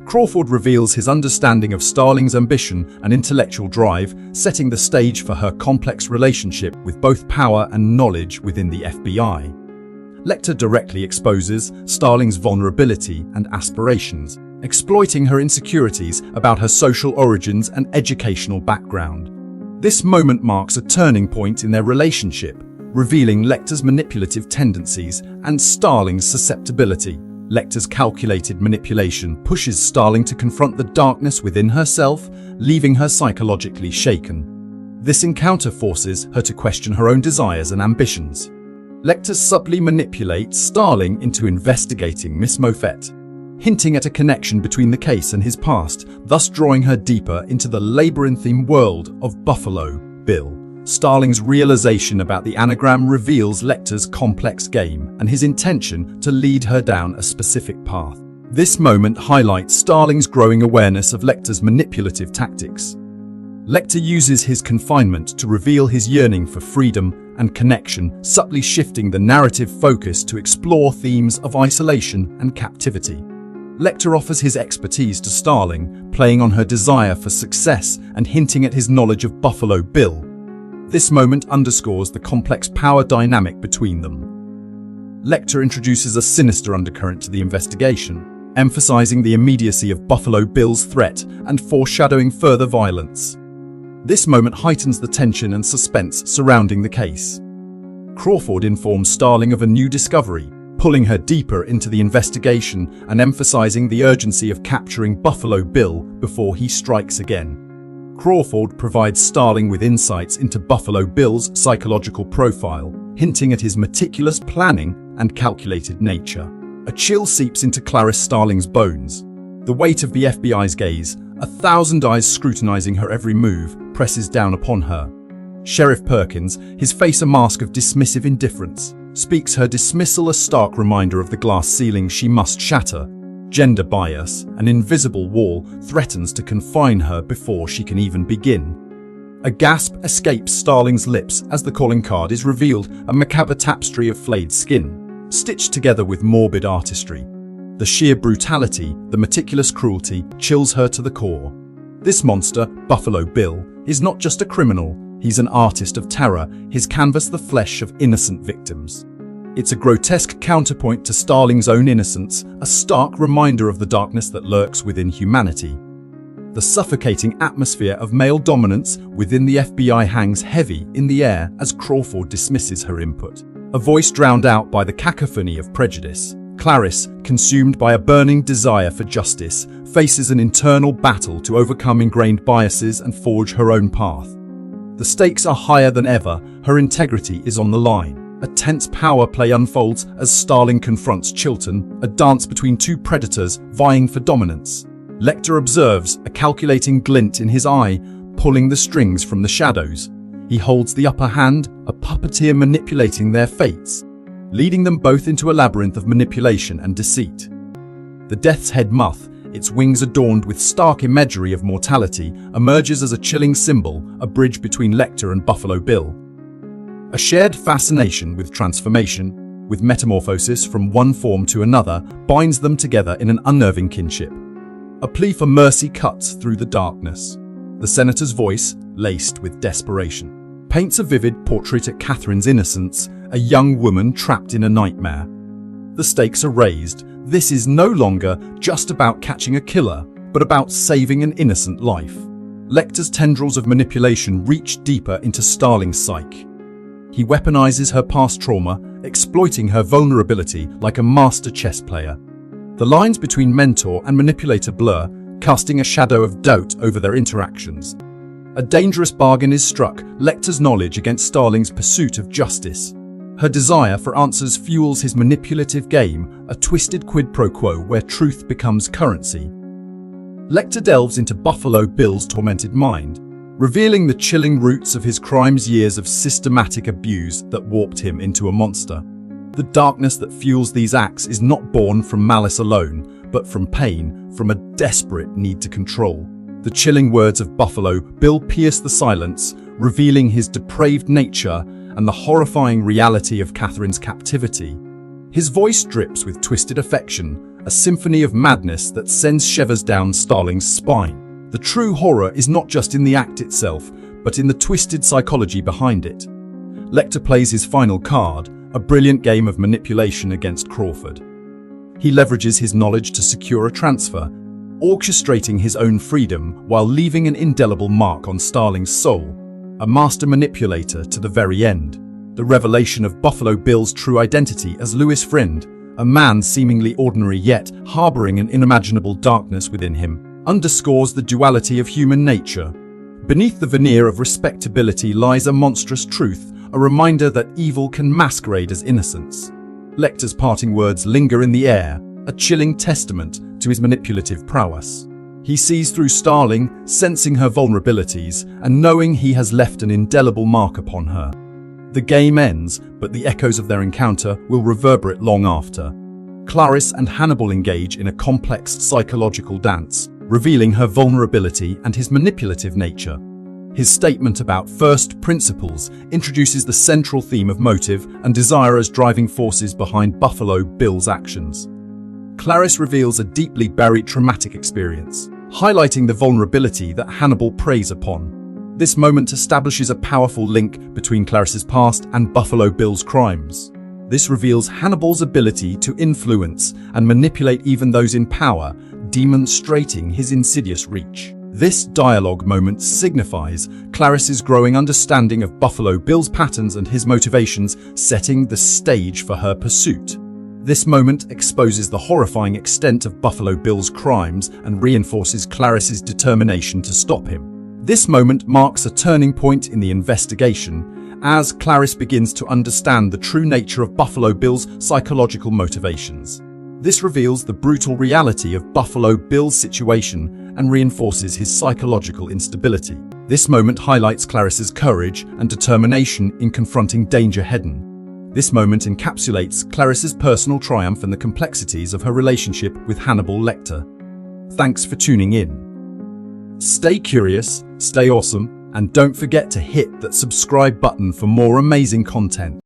Crawford reveals his understanding of Starling's ambition and intellectual drive, setting the stage for her complex relationship with both power and knowledge within the FBI. Lecter directly exposes Starling's vulnerability and aspirations, exploiting her insecurities about her social origins and educational background. This moment marks a turning point in their relationship, revealing Lecter's manipulative tendencies and Starling's susceptibility. Lecter's calculated manipulation pushes Starling to confront the darkness within herself, leaving her psychologically shaken. This encounter forces her to question her own desires and ambitions. Lecter subtly manipulates Starling into investigating Miss Moffett, hinting at a connection between the case and his past, thus drawing her deeper into the labyrinthine world of Buffalo Bill. Starling's realization about the anagram reveals Lecter's complex game and his intention to lead her down a specific path. This moment highlights Starling's growing awareness of Lecter's manipulative tactics. Lecter uses his confinement to reveal his yearning for freedom and connection, subtly shifting the narrative focus to explore themes of isolation and captivity. Lecter offers his expertise to Starling, playing on her desire for success and hinting at his knowledge of Buffalo Bill. This moment underscores the complex power dynamic between them. Lecter introduces a sinister undercurrent to the investigation, emphasizing the immediacy of Buffalo Bill's threat and foreshadowing further violence. This moment heightens the tension and suspense surrounding the case. Crawford informs Starling of a new discovery, pulling her deeper into the investigation and emphasizing the urgency of capturing Buffalo Bill before he strikes again. Crawford provides Starling with insights into Buffalo Bill's psychological profile, hinting at his meticulous planning and calculated nature. A chill seeps into Clarice Starling's bones. The weight of the FBI's gaze, 1,000 eyes scrutinizing her every move, presses down upon her. Sheriff Perkins, his face a mask of dismissive indifference, speaks her dismissal a stark reminder of the glass ceiling she must shatter. Gender bias, an invisible wall, threatens to confine her before she can even begin. A gasp escapes Starling's lips as the calling card is revealed, a macabre tapestry of flayed skin, stitched together with morbid artistry. The sheer brutality, the meticulous cruelty, chills her to the core. This monster, Buffalo Bill, is not just a criminal, he's an artist of terror, his canvas the flesh of innocent victims. It's a grotesque counterpoint to Starling's own innocence, a stark reminder of the darkness that lurks within humanity. The suffocating atmosphere of male dominance within the FBI hangs heavy in the air as Crawford dismisses her input. A voice drowned out by the cacophony of prejudice. Clarice, consumed by a burning desire for justice, faces an internal battle to overcome ingrained biases and forge her own path. The stakes are higher than ever, her integrity is on the line. A tense power play unfolds as Starling confronts Chilton, a dance between two predators vying for dominance. Lecter observes, a calculating glint in his eye, pulling the strings from the shadows. He holds the upper hand, a puppeteer manipulating their fates, leading them both into a labyrinth of manipulation and deceit. The Death's Head moth, its wings adorned with stark imagery of mortality, emerges as a chilling symbol, a bridge between Lecter and Buffalo Bill. A shared fascination with transformation, with metamorphosis from one form to another, binds them together in an unnerving kinship. A plea for mercy cuts through the darkness. The senator's voice, laced with desperation, paints a vivid portrait of Catherine's innocence, a young woman trapped in a nightmare. The stakes are raised. This is no longer just about catching a killer, but about saving an innocent life. Lecter's tendrils of manipulation reach deeper into Starling's psyche. He weaponizes her past trauma, exploiting her vulnerability like a master chess player. The lines between mentor and manipulator blur, casting a shadow of doubt over their interactions. A dangerous bargain is struck, Lecter's knowledge against Starling's pursuit of justice. Her desire for answers fuels his manipulative game, a twisted quid pro quo where truth becomes currency. Lecter delves into Buffalo Bill's tormented mind, revealing the chilling roots of his crime's years of systematic abuse that warped him into a monster. The darkness that fuels these acts is not born from malice alone, but from pain, from a desperate need to control. The chilling words of Buffalo Bill pierce the silence, revealing his depraved nature and the horrifying reality of Catherine's captivity. His voice drips with twisted affection, a symphony of madness that sends shivers down Starling's spine. The true horror is not just in the act itself, but in the twisted psychology behind it. Lecter plays his final card, a brilliant game of manipulation against Crawford. He leverages his knowledge to secure a transfer, orchestrating his own freedom while leaving an indelible mark on Starling's soul, a master manipulator to the very end. The revelation of Buffalo Bill's true identity as Louis Friend, a man seemingly ordinary yet harboring an unimaginable darkness within him, underscores the duality of human nature. Beneath the veneer of respectability lies a monstrous truth, a reminder that evil can masquerade as innocence. Lecter's parting words linger in the air, a chilling testament to his manipulative prowess. He sees through Starling, sensing her vulnerabilities and knowing he has left an indelible mark upon her. The game ends, but the echoes of their encounter will reverberate long after. Clarice and Hannibal engage in a complex psychological dance, revealing her vulnerability and his manipulative nature. His statement about first principles introduces the central theme of motive and desire as driving forces behind Buffalo Bill's actions. Clarice reveals a deeply buried traumatic experience, highlighting the vulnerability that Hannibal preys upon. This moment establishes a powerful link between Clarice's past and Buffalo Bill's crimes. This reveals Hannibal's ability to influence and manipulate even those in power, demonstrating his insidious reach. This dialogue moment signifies Clarice's growing understanding of Buffalo Bill's patterns and his motivations, setting the stage for her pursuit. This moment exposes the horrifying extent of Buffalo Bill's crimes and reinforces Clarice's determination to stop him. This moment marks a turning point in the investigation, as Clarice begins to understand the true nature of Buffalo Bill's psychological motivations. This reveals the brutal reality of Buffalo Bill's situation and reinforces his psychological instability. This moment highlights Clarice's courage and determination in confronting danger head-on. This moment encapsulates Clarice's personal triumph and the complexities of her relationship with Hannibal Lecter. Thanks for tuning in. Stay curious, stay awesome, and don't forget to hit that subscribe button for more amazing content.